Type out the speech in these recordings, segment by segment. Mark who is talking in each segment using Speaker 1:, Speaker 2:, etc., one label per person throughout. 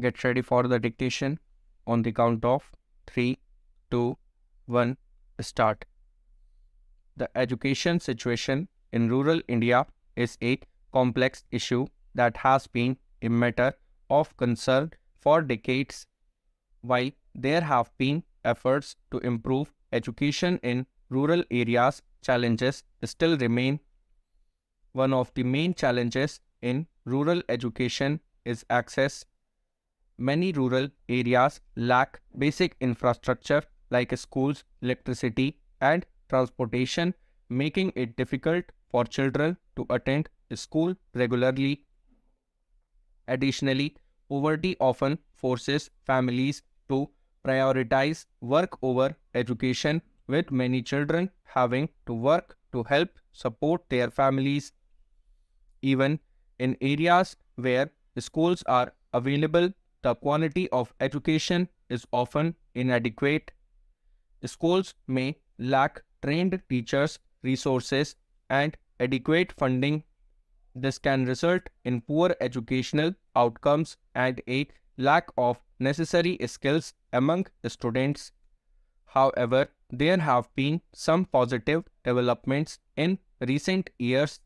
Speaker 1: Get ready for the dictation on the count of 3, 2, 1, start. The education situation in rural India is a complex issue that has been a matter of concern for decades. While there have been efforts to improve education in rural areas, challenges still remain. One of the main challenges in rural education is access. Many rural areas lack basic infrastructure like schools, electricity, and transportation, making it difficult for children to attend school regularly. Additionally, poverty often forces families to prioritize work over education, with many children having to work to help support their families. Even in areas where schools are available, the quality of education is often inadequate. Schools may lack trained teachers, resources, and adequate funding. This can result in poor educational outcomes and a lack of necessary skills among students. However, there have been some positive developments in recent years.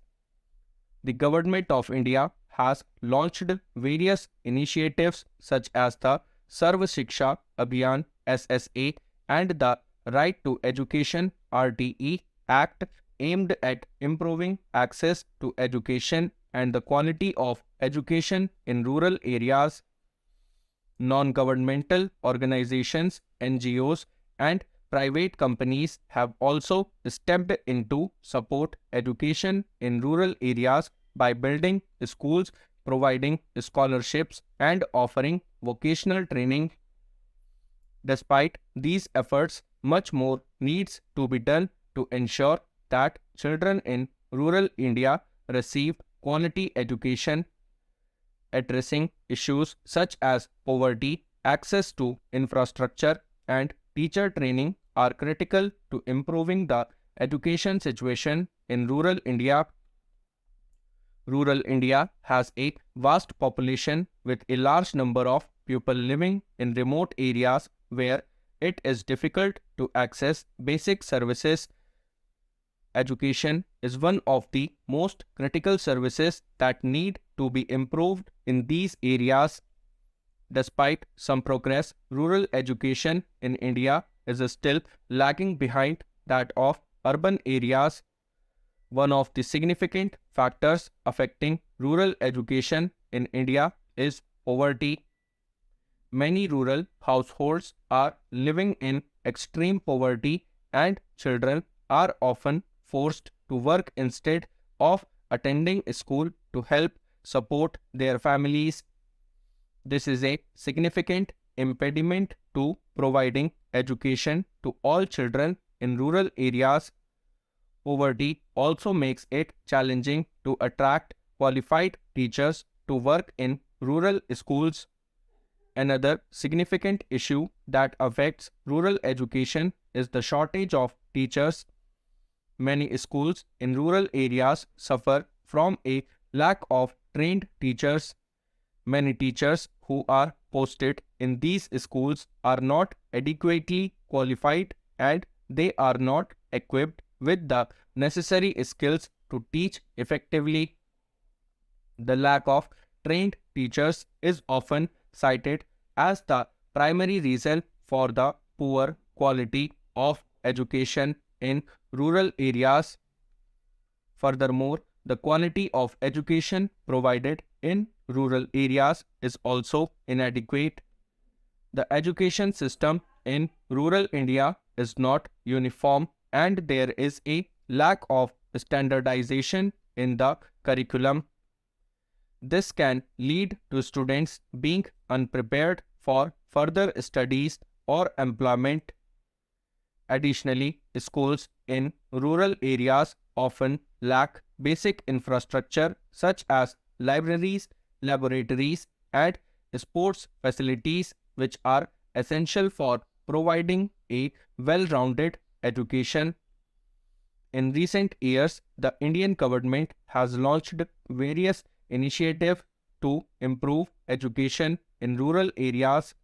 Speaker 1: The Government of India has launched various initiatives such as the Sarva Shiksha Abhiyan SSA and the Right to Education RTE Act, aimed at improving access to education and the quality of education in rural areas. Non-governmental organizations, NGOs, and private companies have also stepped in to support education in rural areas by building schools, providing scholarships, and offering vocational training. Despite these efforts, much more needs to be done to ensure that children in rural India receive quality education. Addressing issues such as poverty, access to infrastructure, and teacher training are critical to improving the education situation in rural India. Rural India has a vast population with a large number of people living in remote areas where it is difficult to access basic services. Education is one of the most critical services that need to be improved in these areas. Despite some progress, rural education in India is still lagging behind that of urban areas. One of the significant factors affecting rural education in India is poverty. Many rural households are living in extreme poverty, and children are often forced to work instead of attending school to help support their families. This is a significant impediment to providing education to all children in rural areas. Poverty also makes it challenging to attract qualified teachers to work in rural schools. Another significant issue that affects rural education is the shortage of teachers. Many schools in rural areas suffer from a lack of trained teachers. Many teachers who are posted in these schools are not adequately qualified, and they are not equipped with the necessary skills to teach effectively. The lack of trained teachers is often cited as the primary reason for the poor quality of education in rural areas. Furthermore, the quality of education provided in rural areas is also inadequate. The education system in rural India is not uniform, and there is a lack of standardization in the curriculum. This can lead to students being unprepared for further studies or employment. Additionally, schools in rural areas often lack basic infrastructure such as libraries, laboratories, and sports facilities, which are essential for providing a well-rounded education. In recent years, the Indian government has launched various initiatives to improve education in rural areas.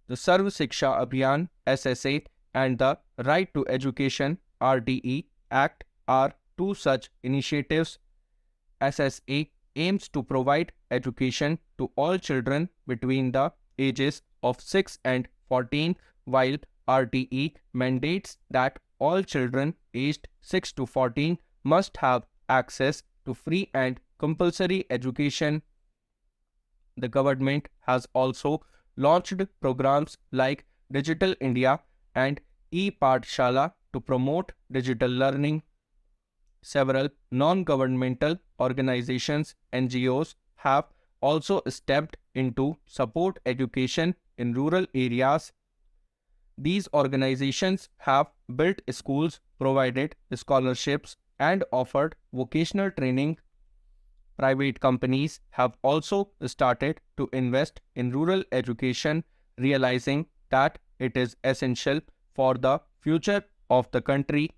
Speaker 1: The Sarv Shiksha Abhiyan SSA and the Right to Education RTE Act are two such initiatives. SSA aims to provide education to all children between the ages of 6 and 14, while RTE mandates that all children aged 6 to 14 must have access to free and compulsory education. The government has also launched programs like Digital India and e-Pathshala to promote digital learning. Several non-governmental organizations (NGOs) have also stepped in to support education in rural areas. These organizations have built schools, provided scholarships, and offered vocational training. Private companies have also started to invest in rural education, realizing that it is essential for the future of the country.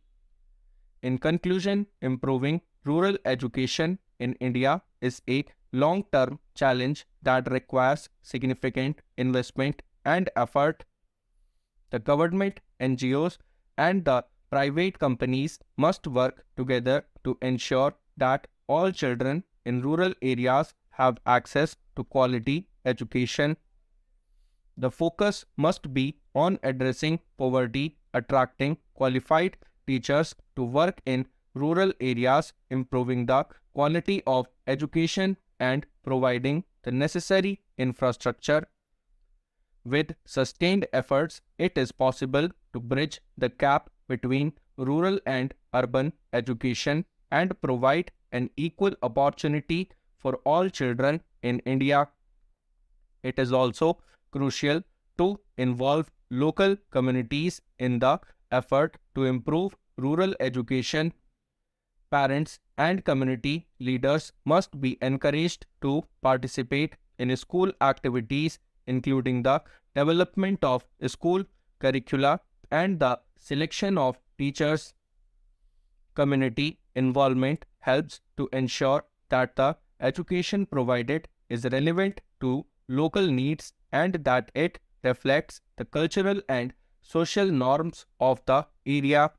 Speaker 1: In conclusion, improving rural education in India is a long-term challenge that requires significant investment and effort. The government, NGOs, and the private companies must work together to ensure that all children in rural areas have access to quality education. The focus must be on addressing poverty, attracting qualified teachers to work in rural areas, improving the quality of education, and providing the necessary infrastructure. With sustained efforts, it is possible to bridge the gap between rural and urban education and provide an equal opportunity for all children in India. It is also crucial to involve local communities in the effort to improve rural education. Parents and community leaders must be encouraged to participate in school activities, including the development of school curricula and the selection of teachers. Community involvement helps to ensure that the education provided is relevant to local needs and that it reflects the cultural and social norms of the area.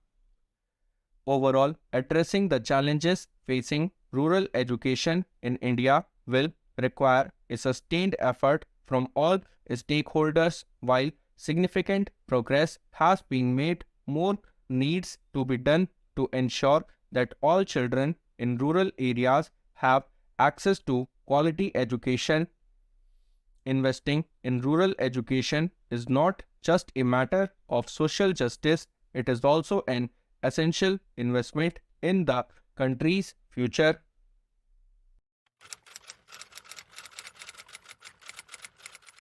Speaker 1: Overall, addressing the challenges facing rural education in India will require a sustained effort from all stakeholders. While significant progress has been made, more needs to be done to ensure that all children in rural areas have access to quality education. Investing in rural education is not just a matter of social justice, it is also an essential investment in the country's future.